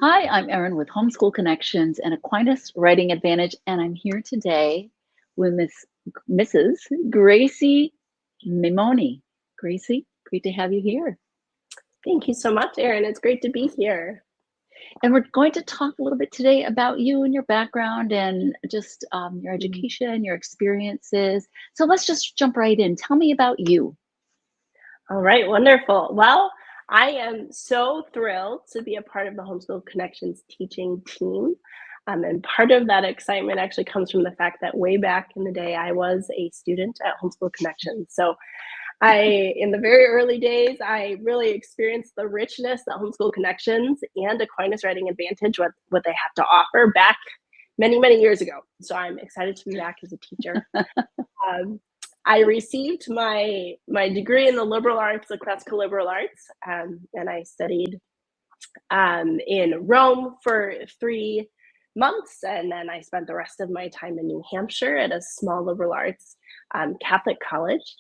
Hi, I'm Erin with Homeschool Connections and Aquinas Writing Advantage, and I'm here today with Mrs. Gracie Maimone. Gracie, great to have you here. Thank you so much, Erin. It's great to be here. And we're going to talk a little bit today about you and your background and just your education, your experiences. So let's just jump right in. Tell me about you. All right, wonderful. Well, I am so thrilled to be a part of the Homeschool Connections teaching team. And part of that excitement actually comes from the fact that way back in the day, I was a student at Homeschool Connections. So in the very early days, I really experienced the richness that Homeschool Connections and Aquinas Writing Advantage, what they have to offer back many, many years ago. So I'm excited to be back as a teacher. I received my degree in the liberal arts, the classical liberal arts, and I studied in Rome for 3 months, and then I spent the rest of my time in New Hampshire at a small liberal arts Catholic college.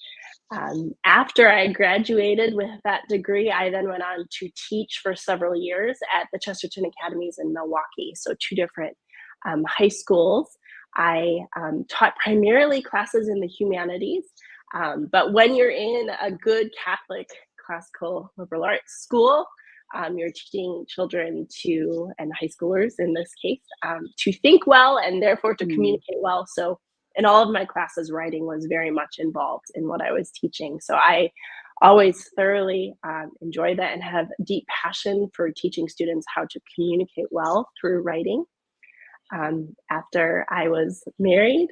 After I graduated with that degree, I then went on to teach for several years at the Chesterton Academies in Milwaukee, so 2 different high schools. I taught primarily classes in the humanities, but when you're in a good Catholic classical liberal arts school, you're teaching children and high schoolers in this case, to think well and therefore to communicate well. So in all of my classes, writing was very much involved in what I was teaching. So I always thoroughly enjoy that and have deep passion for teaching students how to communicate well through writing. After I was married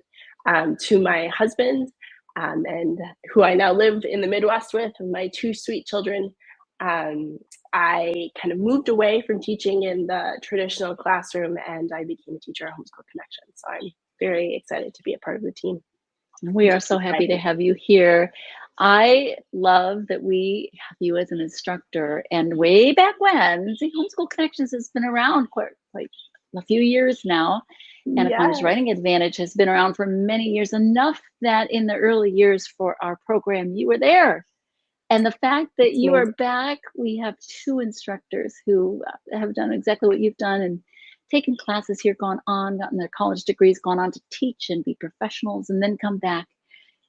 to my husband, and who I now live in the Midwest with my 2 sweet children, I kind of moved away from teaching in the traditional classroom, and I became a teacher at Homeschool Connections. So I'm very excited to be a part of the team. We are so happy to have you here. I love that we have you as an instructor. And way back when, Homeschool Connections has been around quite a few years now. And Aquinas Writing Advantage has been around for many years, enough that in the early years for our program, you were there. And the fact that you are back, we have 2 instructors who have done exactly what you've done and taken classes here, gotten their college degrees, gone on to teach and be professionals, and then come back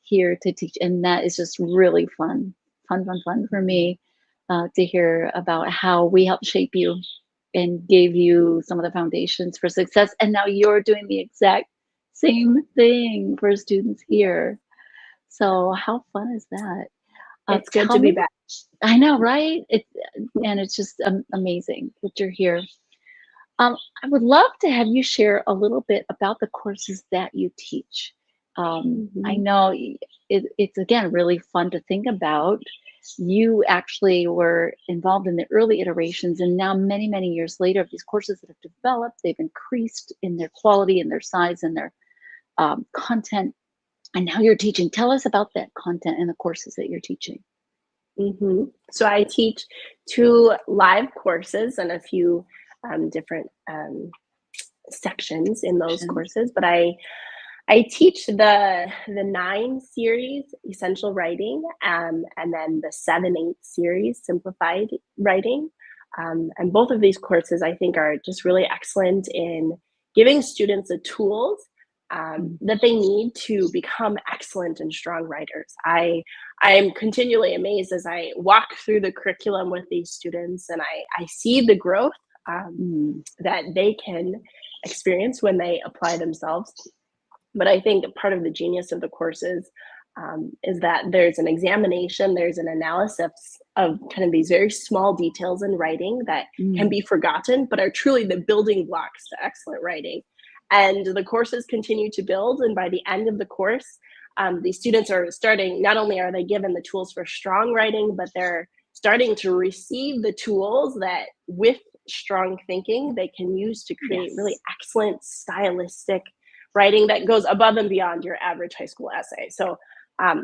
here to teach. And that is just really fun for me to hear about how we helped shape you and gave you some of the foundations for success. And now you're doing the exact same thing for students here. So how fun is that? It's good to be back. I know, right? And it's just amazing that you're here. I would love to have you share a little bit about the courses that you teach. I know it's, again, really fun to think about. You actually were involved in the early iterations, and now many, many years later, these courses that have developed, they've increased in their quality and their size and their content. And now you're teaching. Tell us about that content and the courses that you're teaching. So I teach 2 live courses and a few different sections in those courses, but I teach the 9 series, Essential Writing, and then the 7-8 series, Simplified Writing. And both of these courses, I think, are just really excellent in giving students the tools that they need to become excellent and strong writers. I am continually amazed as I walk through the curriculum with these students, and I see the growth that they can experience when they apply themselves. But I think part of the genius of the courses is that there's an examination, there's an analysis of kind of these very small details in writing that can be forgotten, but are truly the building blocks to excellent writing. And the courses continue to build, and by the end of the course, the students are starting, not only are they given the tools for strong writing, but they're starting to receive the tools that, with strong thinking, they can use to create really excellent stylistic writing that goes above and beyond your average high school essay. So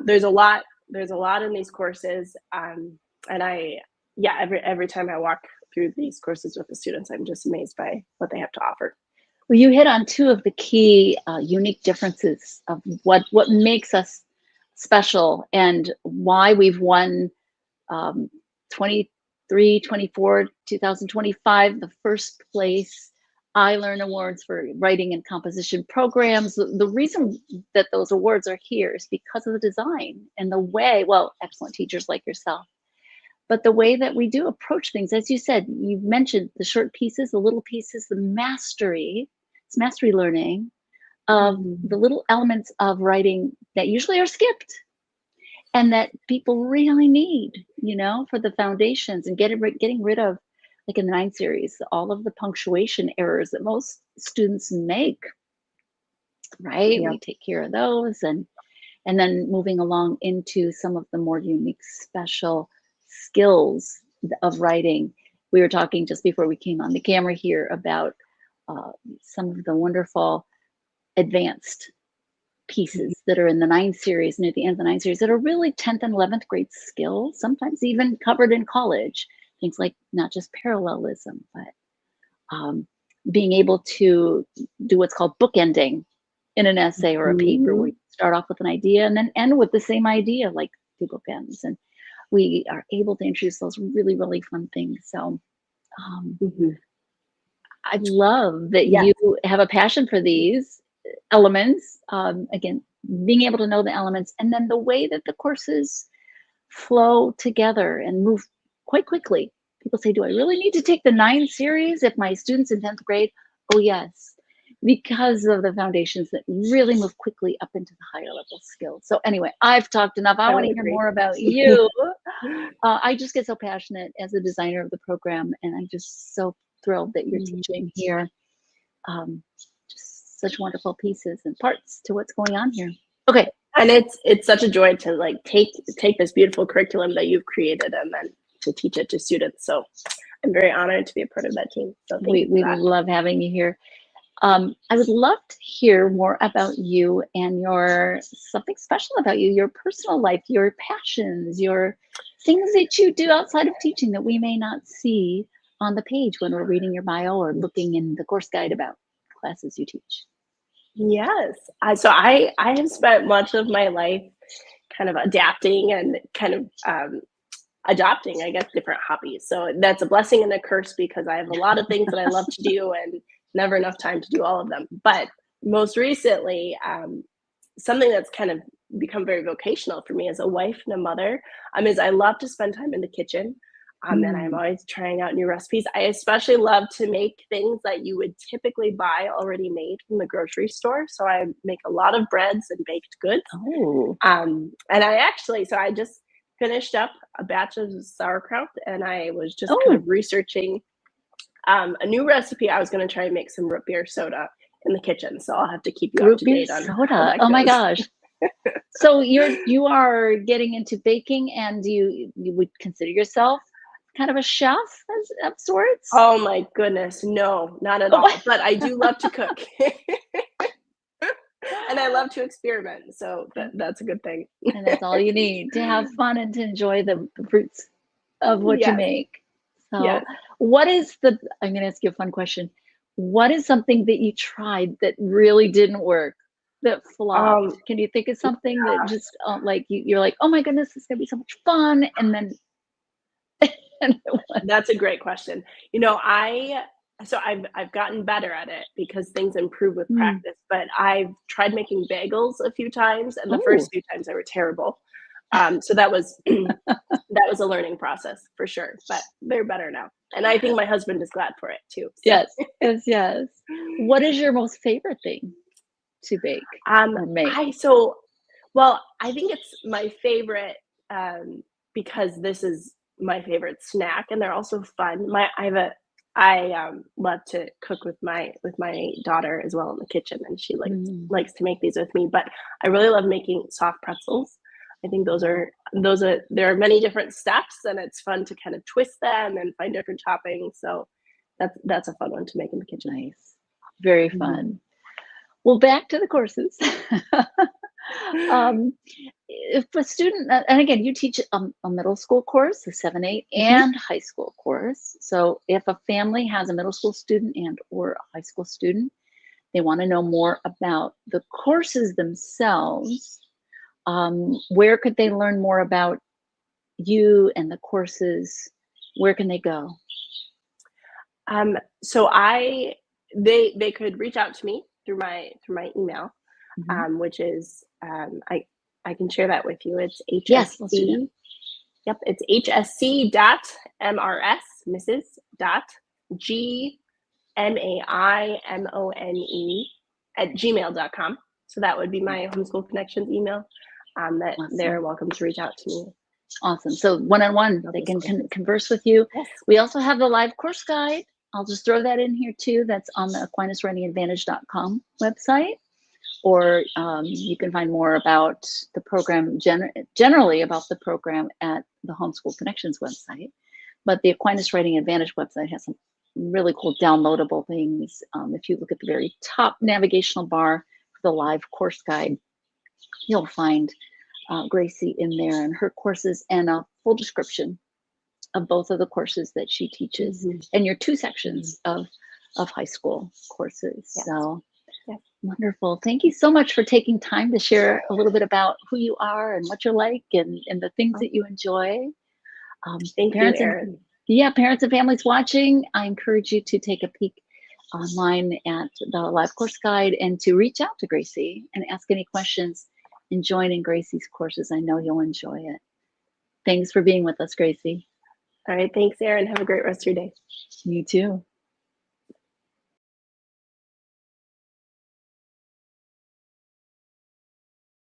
there's a lot in these courses, and every time I walk through these courses with the students, I'm just amazed by what they have to offer. Well, you hit on 2 of the key unique differences of what makes us special, and why we've won 23, 24, 2025, the first place iLearn Awards for writing and composition programs. The reason that those awards are here is because of the design and the way, well, excellent teachers like yourself, but the way that we do approach things. As you said, you mentioned the short pieces, the little pieces, the mastery, it's mastery learning of the little elements of writing that usually are skipped and that people really need, you know, for the foundations, and getting rid of, like in the 9 series, all of the punctuation errors that most students make, right? Yeah. We take care of those, and then moving along into some of the more unique, special skills of writing. We were talking just before we came on the camera here about some of the wonderful advanced pieces that are in the 9 series, near the end of the 9 series, that are really 10th and 11th grade skills, sometimes even covered in college. Things like not just parallelism, but being able to do what's called bookending in an essay or a paper, where you start off with an idea and then end with the same idea, like 2 bookends. And we are able to introduce those really, really fun things. So I love that you have a passion for these elements. Again, being able to know the elements, and then the way that the courses flow together and move quite quickly. People say, do I really need to take the 9 series if my student's in 10th grade? Oh, yes, because of the foundations that really move quickly up into the higher level skills. So anyway, I've talked enough. I want to hear more about you. I just get so passionate as a designer of the program, and I'm just so thrilled that you're teaching here. Just such wonderful pieces and parts to what's going on here. Okay. And it's such a joy to like take this beautiful curriculum that you've created and then to teach it to students. So I'm very honored to be a part of that team. So we love having you here. I would love to hear more about you and your something special about you, your personal life, your passions, your things that you do outside of teaching that we may not see on the page when we're reading your bio or looking in the course guide about classes you teach. Yes. So I have spent much of my life kind of adapting and kind of adopting, I guess, different hobbies. So that's a blessing and a curse, because I have a lot of things that I love to do and never enough time to do all of them. But most recently, something that's kind of become very vocational for me as a wife and a mother is I love to spend time in the kitchen. And I'm always trying out new recipes. I especially love to make things that you would typically buy already made from the grocery store. So I make a lot of breads and baked goods. And I just finished up a batch of sauerkraut, and I was just kind of researching a new recipe. I was going to try and make some root beer soda in the kitchen. So I'll have to keep you up to date on soda. Oh my gosh. So you are getting into baking, and you would consider yourself kind of a chef of sorts? Oh my goodness, no, not at all. But I do love to cook. And I love to experiment, so that's a good thing. And that's all you need, to have fun and to enjoy the fruits of what you make. So what is I'm going to ask you a fun question. What is something that you tried that really didn't work, that flopped? Can you think of something that just like you're like, oh my goodness, this is going to be so much fun, and then That's a great question. You know, I've gotten better at it because things improve with practice, but I've tried making bagels a few times, and the first few times they were terrible. So that was a learning process for sure, but they're better now. And I think my husband is glad for it too. So. Yes. What is your most favorite thing to bake or make? I think it's my favorite because this is my favorite snack, and they're also fun. I love to cook with my daughter as well in the kitchen, and she likes to make these with me. But I really love making soft pretzels. I think there are many different steps, and it's fun to kind of twist them and find different toppings. So that's a fun one to make in the kitchen. Nice, very fun. Well, back to the courses. If a student, and again, you teach a middle school course, a 7-8, and high school course. So if a family has a middle school student and or a high school student, they want to know more about the courses themselves. Where could they learn more about you and the courses? Where can they go? So they could reach out to me through my email, which is I can share that with you. It's HSC. Yes, let's do that. Yep, it's hsc.mrs, Mrs. GMAIMONE @gmail.com. So that would be my Homeschool Connections email. That Awesome. they're welcome to reach out to me. Awesome. So one-on-one, they can converse with you. Yes. We also have the live course guide. I'll just throw that in here too. That's on the AquinasWritingAdvantage.com website. Or you can find more about the program, generally about the program, at the Homeschool Connections website. But the Aquinas Writing Advantage website has some really cool downloadable things. If you look at the very top navigational bar for the live course guide, you'll find Gracie in there and her courses, and a full description of both of the courses that she teaches, and your 2 sections of high school courses. Yes. So yes. Wonderful. Thank you so much for taking time to share a little bit about who you are and what you're like, and the things that you enjoy. Thank you, Erin. Parents and families watching, I encourage you to take a peek online at the live course guide and to reach out to Gracie and ask any questions and join in Gracie's courses. I know you'll enjoy it. Thanks for being with us, Gracie. All right. Thanks, Erin. Have a great rest of your day. You too.